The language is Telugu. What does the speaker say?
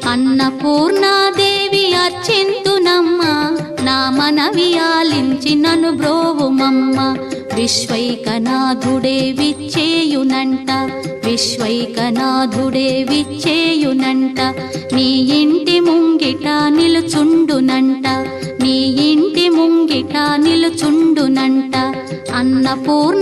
అన్నపూర్ణాదేవి అర్చింతునమ్మ, నా మనవి ఆలించి నను బ్రోవుమమ్మ. విశ్వైకనాథుడే విచ్చేయునంట, విశ్వైకనాథుడే విచ్చేయునంట. నీ ఇంటి ముంగిట నిలుచుండునంట, నీ ఇంటి ముంగిట నిలుచుండునంట. అన్నపూర్ణ